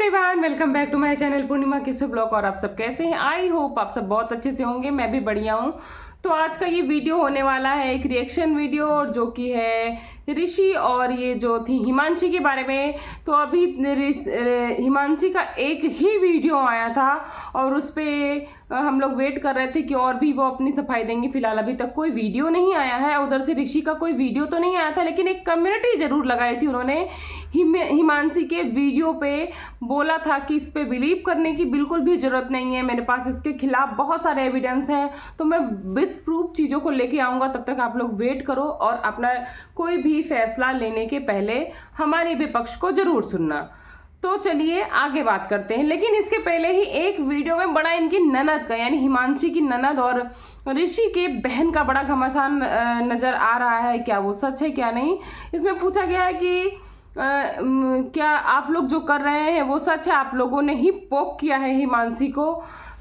Everyone, welcome back to my channel Purnima Kissu blog. और आप सब कैसे हैं? आई होप आप सब बहुत अच्छे से होंगे। मैं भी बढ़िया हूँ। तो आज का ये वीडियो होने वाला है एक रिएक्शन वीडियो, और जो कि है ऋषि और ये जो थी हिमांशी के बारे में। तो अभी हिमांशी का एक ही वीडियो आया था और उस पर हम लोग वेट कर रहे थे कि और भी वो अपनी सफाई देंगे। फिलहाल अभी तक कोई वीडियो नहीं आया है। उधर से ऋषि का कोई वीडियो तो नहीं आया था, लेकिन एक कम्युनिटी जरूर लगाई थी उन्होंने हिमांशी के वीडियो पे। बोला था कि इस पे बिलीव करने की बिल्कुल भी जरूरत नहीं है, मेरे पास इसके खिलाफ बहुत सारे एविडेंस हैं, तो मैं विद प्रूफ चीज़ों को लेके आऊँगा। तब तक आप लोग वेट करो और अपना कोई भी फैसला लेने के पहले हमारे विपक्ष को जरूर सुनना। तो चलिए आगे बात करते हैं। लेकिन इसके पहले ही एक वीडियो में बड़ा इनकी ननद का, यानी हिमांशी की ननद और ऋषि के बहन का बड़ा घमासान नजर आ रहा है। क्या वो सच है क्या नहीं? इसमें पूछा गया है कि क्या आप लोग जो कर रहे हैं वो सच है? आप लोगों ने ही पोक किया है हिमांशी को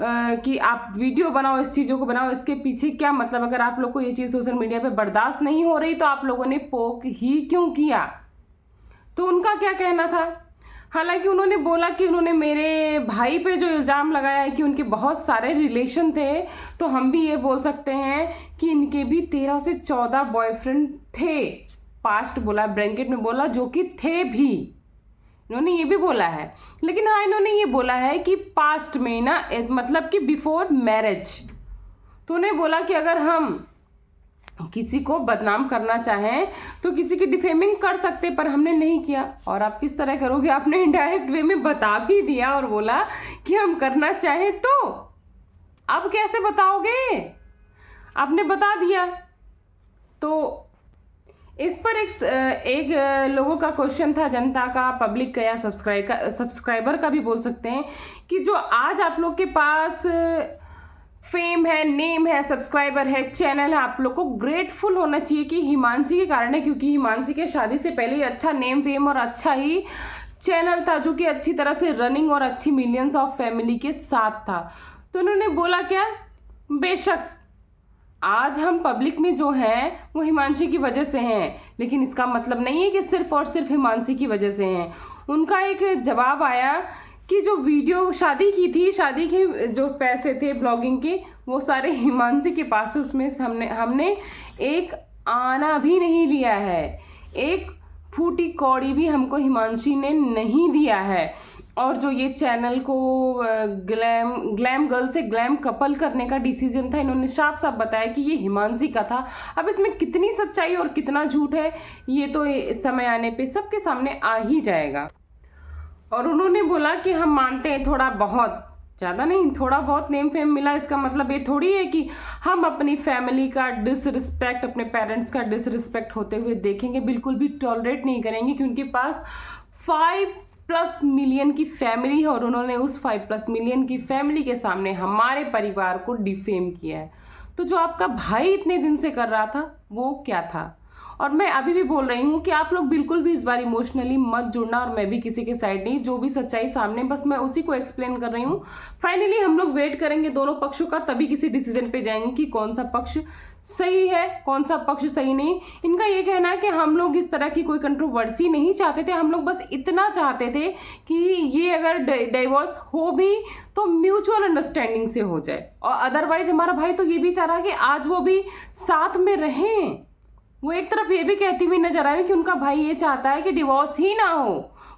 कि आप वीडियो बनाओ, इस चीज़ों को बनाओ, इसके पीछे क्या मतलब? अगर आप लोग को ये चीज़ सोशल मीडिया पे बर्दाश्त नहीं हो रही तो आप लोगों ने पोक ही क्यों किया? तो उनका क्या कहना था? हालांकि उन्होंने बोला कि उन्होंने मेरे भाई पे जो इल्ज़ाम लगाया है कि उनके बहुत सारे रिलेशन थे, तो हम भी ये बोल सकते हैं कि इनके भी 13 से 14 बॉयफ्रेंड थे। पास्ट बोला, ब्रैकेट में बोला, जो कि थे भी, इन्होंने ये भी बोला है। लेकिन हाँ, इन्होंने ये बोला है कि पास्ट में ना, मतलब कि बिफोर मैरिज। तो उन्हें बोला कि अगर हम किसी को बदनाम करना चाहें तो किसी की डिफेमिंग कर सकते, पर हमने नहीं किया। और आप किस तरह करोगे? आपने इनडायरेक्ट वे में बता भी दिया और बोला कि हम करना चाहें, तो अब कैसे बताओगे? आपने बता दिया। तो इस पर एक लोगों का क्वेश्चन था, जनता का, पब्लिक का या सब्सक्राइबर का भी बोल सकते हैं, कि जो आज आप लोग के पास फेम है, नेम है, सब्सक्राइबर है, चैनल है, आप लोग को ग्रेटफुल होना चाहिए कि हिमांशी के कारण है, क्योंकि हिमांशी के शादी से पहले ही अच्छा नेम, फेम और अच्छा ही चैनल था, जो कि अच्छी तरह से रनिंग और अच्छी मिलियंस ऑफ फैमिली के साथ था। तो उन्होंने बोला क्या, बेशक आज हम पब्लिक में जो हैं वो हिमांशी की वजह से हैं, लेकिन इसका मतलब नहीं है कि सिर्फ और सिर्फ हिमांशी की वजह से हैं। उनका एक जवाब आया कि जो वीडियो शादी की थी, शादी के जो पैसे थे ब्लॉगिंग के, वो सारे हिमांशी के पास, उसमें हमने एक आना भी नहीं लिया है, एक फूटी कौड़ी भी हमको हिमांशी ने नहीं दिया है। और जो ये चैनल को ग्लैम गर्ल से ग्लैम कपल करने का डिसीजन था, इन्होंने साफ साफ बताया कि ये हिमांशी का था। अब इसमें कितनी सच्चाई और कितना झूठ है, ये तो समय आने पे सबके सामने आ ही जाएगा। और उन्होंने बोला कि हम मानते हैं थोड़ा बहुत, ज़्यादा नहीं, थोड़ा बहुत नेम फेम मिला, इसका मतलब ये थोड़ी है कि हम अपनी फैमिली का डिसरिस्पेक्ट, अपने पेरेंट्स का डिसरिस्पेक्ट होते हुए देखेंगे। बिल्कुल भी टॉलरेट नहीं करेंगे कि उनके पास 5+ मिलियन की फैमिली है और उन्होंने उस 5+ मिलियन की फैमिली के सामने हमारे परिवार को डिफेम किया है। तो जो आपका भाई इतने दिन से कर रहा था वो क्या था? और मैं अभी भी बोल रही हूँ कि आप लोग बिल्कुल भी इस बार इमोशनली मत जुड़ना, और मैं भी किसी के साइड नहीं, जो भी सच्चाई सामने, बस मैं उसी को एक्सप्लेन कर रही हूँ। फाइनली हम लोग वेट करेंगे दोनों पक्षों का, तभी किसी डिसीजन पे जाएंगे कि कौन सा पक्ष सही है, कौन सा पक्ष सही नहीं। इनका ये कहना है कि हम लोग इस तरह की कोई कंट्रोवर्सी नहीं चाहते थे, हम लोग बस इतना चाहते थे कि ये अगर डिवोर्स हो भी तो म्यूचुअल अंडरस्टैंडिंग से हो जाए, और अदरवाइज हमारा भाई तो ये भी चाह रहा है कि आज वो भी साथ में रहें। वो एक तरफ ये भी कहती हुई नजर आ रही है कि उनका भाई ये चाहता है कि डिवोर्स ही ना हो,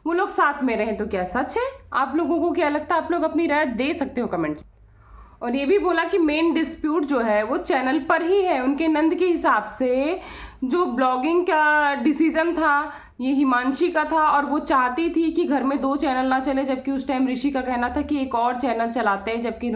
वो लोग साथ में रहें। तो क्या सच है? आप लोगों को क्या लगता है? आप लोग अपनी राय दे सकते हो कमेंट्स। और ये भी बोला कि मेन डिस्प्यूट जो है वो चैनल पर ही है। उनके नंद के हिसाब से जो ब्लॉगिंग का डिसीजन था ये हिमांशी का था, और वो चाहती थी कि घर में 2 चैनल ना चले, जबकि उस टाइम ऋषि का कहना था कि एक और चैनल चलाते हैं, जबकि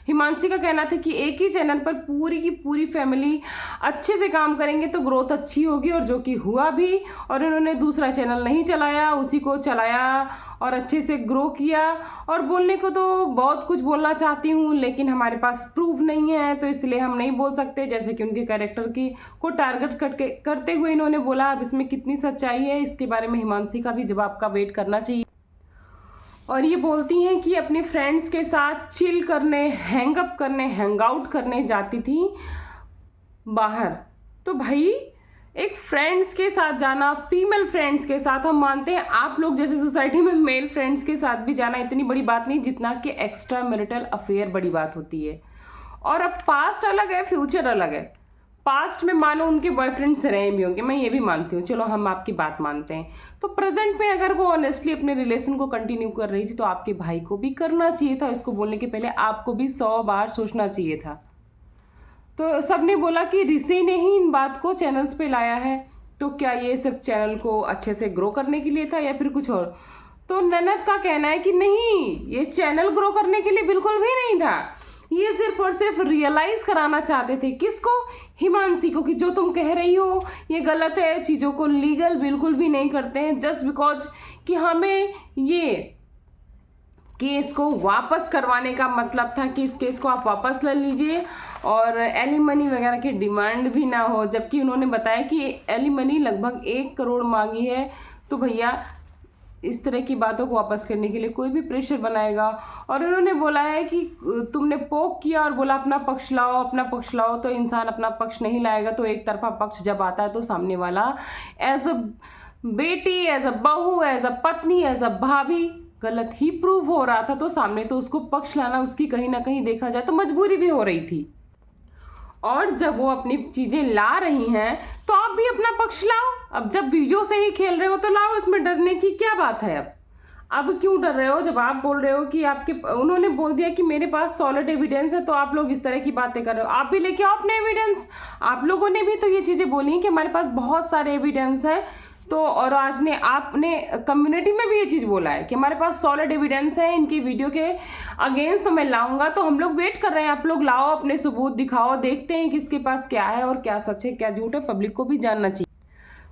हिमांशी का कहना था कि एक ही चैनल पर पूरी की पूरी फैमिली अच्छे से काम करेंगे तो ग्रोथ अच्छी होगी, और जो कि हुआ भी। और इन्होंने दूसरा चैनल नहीं चलाया, उसी को चलाया और अच्छे से ग्रो किया। और बोलने को तो बहुत कुछ बोलना चाहती हूँ, लेकिन हमारे पास प्रूफ नहीं है, तो इसलिए हम नहीं बोल सकते। जैसे कि उनके कैरेक्टर को टारगेट करते हुए इन्होंने बोला। अब इसमें कितनी सच्चाई है, इसके बारे में हिमांशी का भी जवाब का वेट करना चाहिए। और ये बोलती हैं कि अपने फ्रेंड्स के साथ चिल करने, हैंगअप करने, हैंग आउट करने जाती थी बाहर। तो भाई एक फ्रेंड्स के साथ जाना, फीमेल फ्रेंड्स के साथ, हम मानते हैं आप लोग जैसे सोसाइटी में मेल फ्रेंड्स के साथ भी जाना इतनी बड़ी बात नहीं जितना कि एक्स्ट्रा मैरिटल अफेयर बड़ी बात होती है। और अब पास्ट अलग है, फ्यूचर अलग है। पास्ट में मानो उनके बॉयफ्रेंड्स रहे भी होंगे, मैं ये भी मानती हूँ, चलो हम आपकी बात मानते हैं। तो प्रेजेंट में अगर वो ऑनेस्टली अपने रिलेशन को कंटिन्यू कर रही थी तो आपके भाई को भी करना चाहिए था। इसको बोलने के पहले आपको भी 100 बार सोचना चाहिए था। तो सबने बोला कि ऋषि ने ही इन बात को चैनल्स पे लाया है, तो क्या ये सिर्फ चैनल को अच्छे से ग्रो करने के लिए था या फिर कुछ और? तो ननद का कहना है कि नहीं, ये चैनल ग्रो करने के लिए बिल्कुल भी नहीं था, ये सिर्फ और सिर्फ रियलाइज कराना चाहते थे। किसको? हिमांशी को, कि जो तुम कह रही हो ये गलत है, चीज़ों को लीगल बिल्कुल भी नहीं करते हैं, जस्ट बिकॉज कि हमें ये केस को वापस करवाने का मतलब था कि इस केस को आप वापस ले लीजिए और एलिमनी वगैरह की डिमांड भी ना हो। जबकि उन्होंने बताया कि एलिमनी लगभग 1 करोड़ मांगी है। तो भैया इस तरह की बातों को वापस करने के लिए कोई भी प्रेशर बनाएगा। और उन्होंने बोला है कि तुमने पोक किया और बोला अपना पक्ष लाओ, अपना पक्ष लाओ, तो इंसान अपना पक्ष नहीं लाएगा। तो एक तरफा पक्ष जब आता है तो सामने वाला एज अ बेटी, एज अ बहू, एज अ पत्नी, एज अ भाभी गलत ही प्रूव हो रहा था। तो सामने तो उसको पक्ष लाना उसकी कहीं ना कहीं देखा जाए तो मजबूरी भी हो रही थी। और जब वो अपनी चीजें ला रही हैं तो आप भी अपना पक्ष लाओ। अब जब वीडियो से ही खेल रहे हो तो लाओ, इसमें डरने की क्या बात है? अब क्यों डर रहे हो? जब आप बोल रहे हो कि आपके, उन्होंने बोल दिया कि मेरे पास सॉलिड एविडेंस है, तो आप लोग इस तरह की बातें कर रहे हो। आप भी लेके आओ अपने एविडेंस। आप लोगों ने भी तो ये चीजें बोली कि हमारे पास बहुत सारे एविडेंस है। तो और आज ने आपने कम्युनिटी में भी ये चीज़ बोला है कि हमारे पास सॉलिड एविडेंस है इनकी वीडियो के अगेंस्ट, तो मैं लाऊंगा। तो हम लोग वेट कर रहे हैं, आप लोग लाओ, अपने सबूत दिखाओ, देखते हैं किसके पास क्या है और क्या सच है क्या झूठ है, पब्लिक को भी जानना चाहिए।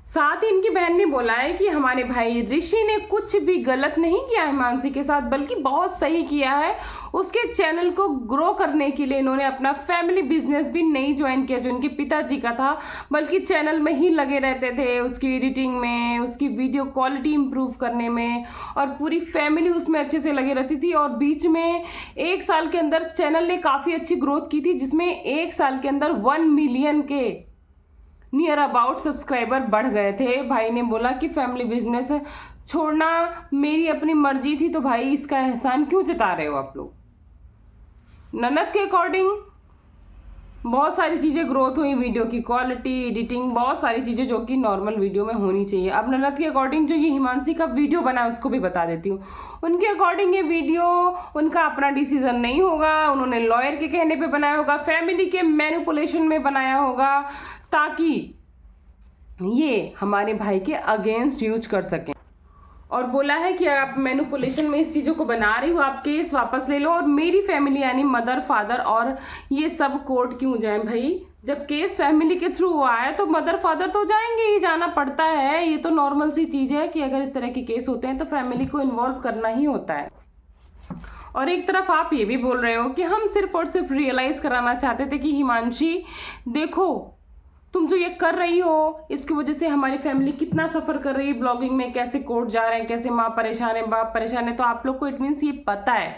साथ ही इनकी बहन ने बोला है कि हमारे भाई ऋषि ने कुछ भी गलत नहीं किया हिमांशी के साथ, बल्कि बहुत सही किया है। उसके चैनल को ग्रो करने के लिए इन्होंने अपना फैमिली बिजनेस भी नहीं ज्वाइन किया जो इनके पिताजी का था, बल्कि चैनल में ही लगे रहते थे, उसकी एडिटिंग में, उसकी वीडियो क्वालिटी इंप्रूव करने में, और पूरी फैमिली उसमें अच्छे से लगी रहती थी। और बीच में 1 साल के अंदर चैनल ने काफ़ी अच्छी ग्रोथ की थी, जिसमें 1 साल के अंदर 1 मिलियन के नियर अबाउट सब्सक्राइबर बढ़ गए थे। भाई ने बोला कि फैमिली बिजनेस छोड़ना मेरी अपनी मर्जी थी, तो भाई इसका एहसान क्यों जता रहे हो आप लोग? ननद के अकॉर्डिंग बहुत सारी चीज़ें ग्रोथ हुई, वीडियो की क्वालिटी, एडिटिंग, बहुत सारी चीज़ें जो कि नॉर्मल वीडियो में होनी चाहिए। अब ननद के अकॉर्डिंग जो ये हिमांशी का वीडियो बना है उसको भी बता देती हूँ। उनके अकॉर्डिंग ये वीडियो उनका अपना डिसीजन नहीं होगा, उन्होंने लॉयर के कहने पे बनाया होगा, फैमिली के मैनिपुलेशन में बनाया होगा, ताकि ये हमारे भाई के अगेंस्ट यूज कर सकें। और बोला है कि आप मैनिपुलेशन में इस चीज़ों को बना रही हो, आप केस वापस ले लो और मेरी फैमिली यानी मदर, फादर और ये सब कोर्ट क्यों जाए भाई? जब केस फैमिली के थ्रू हुआ है तो मदर फादर तो जाएंगे ही, जाना पड़ता है। ये तो नॉर्मल सी चीज़ है कि अगर इस तरह के केस होते हैं तो फैमिली को इन्वॉल्व करना ही होता है। और एक तरफ आप ये भी बोल रहे हो कि हम सिर्फ और सिर्फ रियलाइज़ कराना चाहते थे कि हिमांशी देखो तुम जो ये कर रही हो इसकी वजह से हमारी फैमिली कितना सफ़र कर रही है ब्लॉगिंग में, कैसे कोर्ट जा रहे हैं, कैसे माँ परेशान है, बाप परेशान है। तो आप लोग को इट मीन्स ये पता है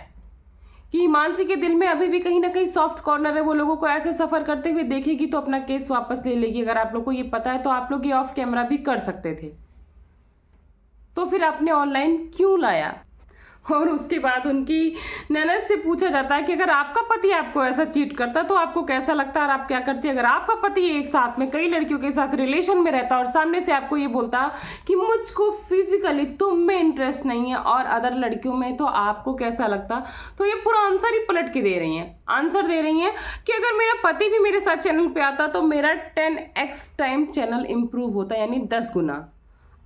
कि हिमांशी के दिल में अभी भी कहीं ना कहीं सॉफ्ट कॉर्नर है, वो लोगों को ऐसे सफ़र करते हुए देखेगी तो अपना केस वापस ले लेगी। अगर आप लोग को ये पता है तो आप लोग ये ऑफ कैमरा भी कर सकते थे, तो फिर आपने ऑनलाइन क्यों लाया? और उसके बाद उनकी ननद से पूछा जाता है कि अगर आपका पति आपको ऐसा चीट करता तो आपको कैसा लगता और आप क्या करती? अगर आपका पति एक साथ में कई लड़कियों के साथ रिलेशन में रहता और सामने से आपको ये बोलता कि मुझको फिजिकली तुम में इंटरेस्ट नहीं है और अदर लड़कियों में, तो आपको कैसा लगता? तो ये पूरा आंसर ही पलट के दे रही हैं, आंसर दे रही हैं कि अगर मेरा पति भी मेरे साथ चैनल पे आता तो मेरा 10x टाइम चैनल इंप्रूव होता, यानी 10 गुना।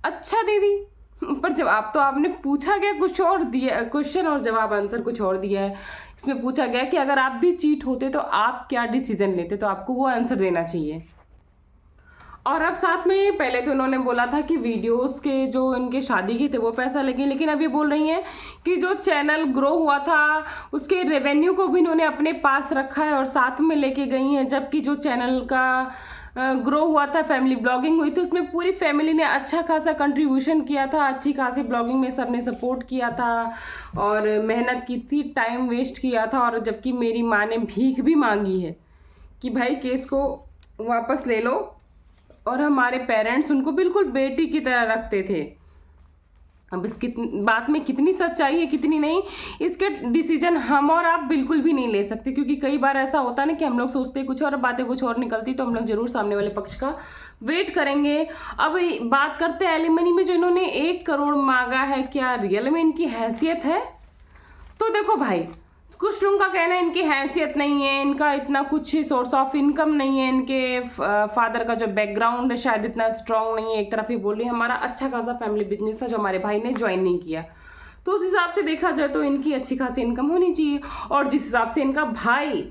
अच्छा दीदी, पर जब आप तो आपने पूछा गया कुछ और दिया, क्वेश्चन और जवाब आंसर कुछ और दिया है। इसमें पूछा गया कि अगर आप भी चीट होते तो आप क्या डिसीजन लेते, तो आपको वो आंसर देना चाहिए। और अब साथ में पहले तो उन्होंने बोला था कि वीडियोस के जो इनके शादी के थे वो पैसा लगे, लेकिन अब ये बोल रही हैं कि जो चैनल ग्रो हुआ था उसके रेवेन्यू को भी इन्होंने अपने पास रखा है और साथ में लेके गई हैं। जबकि जो चैनल का ग्रो हुआ था, फैमिली ब्लॉगिंग हुई थी, उसमें पूरी फैमिली ने अच्छा खासा कंट्रीब्यूशन किया था, अच्छी खासी ब्लॉगिंग में सबने सपोर्ट किया था और मेहनत की थी, टाइम वेस्ट किया था। और जबकि मेरी माँ ने भीख भी मांगी है कि भाई केस को वापस ले लो और हमारे पेरेंट्स उनको बिल्कुल बेटी की तरह रखते थे। अब इस बात में कितनी सच्चाई है कितनी नहीं, इसके डिसीजन हम और आप बिल्कुल भी नहीं ले सकते, क्योंकि कई बार ऐसा होता है ना कि हम लोग सोचते कुछ और बातें कुछ और निकलती, तो हम लोग जरूर सामने वाले पक्ष का वेट करेंगे। अब बात करते हैं एलिमनी में, जो इन्होंने 1 करोड़ मांगा है, क्या रियल में इनकी हैसियत है? तो देखो भाई, कुछ लोगों का कहना है इनकी हैसियत नहीं है, इनका इतना कुछ सोर्स ऑफ इनकम नहीं है, इनके फादर का जो बैकग्राउंड है शायद इतना स्ट्रांग नहीं है। एक तरफ ये बोल रही है हमारा अच्छा खासा फैमिली बिजनेस था जो हमारे भाई ने ज्वाइन नहीं किया, तो उस हिसाब से देखा जाए तो इनकी अच्छी खासी इनकम होनी चाहिए। और जिस हिसाब से इनका भाई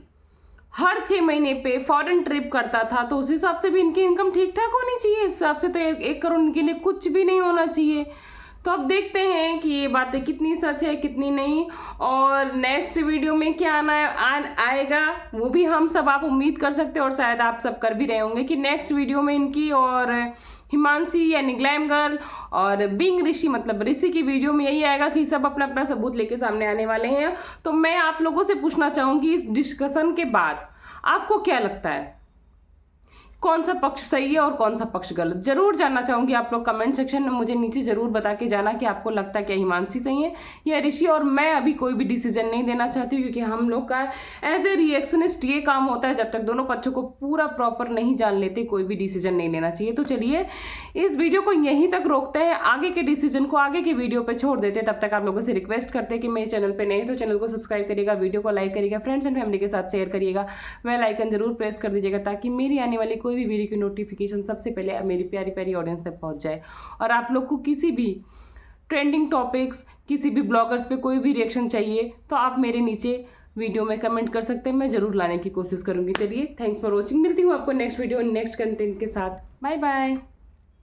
हर 6 महीने पे फॉरेन ट्रिप करता था, तो उस हिसाब से भी इनकी इनकम ठीक ठाक होनी चाहिए। इस हिसाब से तो 1 करोड़ इनके लिए कुछ भी नहीं होना चाहिए। तो अब देखते हैं कि ये बातें कितनी सच है कितनी नहीं, और नेक्स्ट वीडियो में क्या आएगा वो भी हम सब आप उम्मीद कर सकते हैं, और शायद आप सब कर भी रहे होंगे कि नेक्स्ट वीडियो में इनकी और हिमांशी यानी ग्लैम गर्ल और बिंग ऋषि मतलब ऋषि की वीडियो में यही आएगा कि सब अपना अपना सबूत लेके सामने आने वाले हैं। तो मैं आप लोगों से पूछना चाहूँगी इस डिस्कशन के बाद आपको क्या लगता है, कौन सा पक्ष सही है और कौन सा पक्ष गलत? जरूर जानना चाहूंगी आप लोग कमेंट सेक्शन में मुझे नीचे जरूर बता के जाना कि आपको लगता है क्या हिमांशी सही है या ऋषि। और मैं अभी कोई भी डिसीजन नहीं देना चाहती हूँ, क्योंकि हम लोग का एज ए रिएक्शनिस्ट ये काम होता है, जब तक दोनों पक्षों को पूरा प्रॉपर नहीं जान लेते कोई भी डिसीजन नहीं लेना चाहिए। तो चलिए इस वीडियो को यहीं तक रोकते हैं, आगे के डिसीजन को आगे के वीडियो पे छोड़ देते हैं। तब तक आप लोगों से रिक्वेस्ट करते हैं कि मेरे चैनल पे नए तो चैनल को सब्सक्राइब करिएगा, वीडियो को लाइक करिएगा, फ्रेंड्स एंड फैमिली के साथ शेयर करिएगा, बेल आइकन जरूर प्रेस कर दीजिएगा ताकि मेरी आने वाली कोई भी वीडियो की नोटिफिकेशन सबसे पहले मेरी प्यारी प्यारी ऑडियंस तक पहुंच जाए। और आप लोग को किसी भी ट्रेंडिंग टॉपिक्स, किसी भी ब्लॉगर्स पे कोई भी रिएक्शन चाहिए तो आप मेरे नीचे वीडियो में कमेंट कर सकते हैं, मैं जरूर लाने की कोशिश करूंगी। चलिए थैंक्स फॉर वॉचिंग, मिलती हूँ आपको नेक्स्ट वीडियो नेक्स्ट कंटेंट के साथ। Bye bye.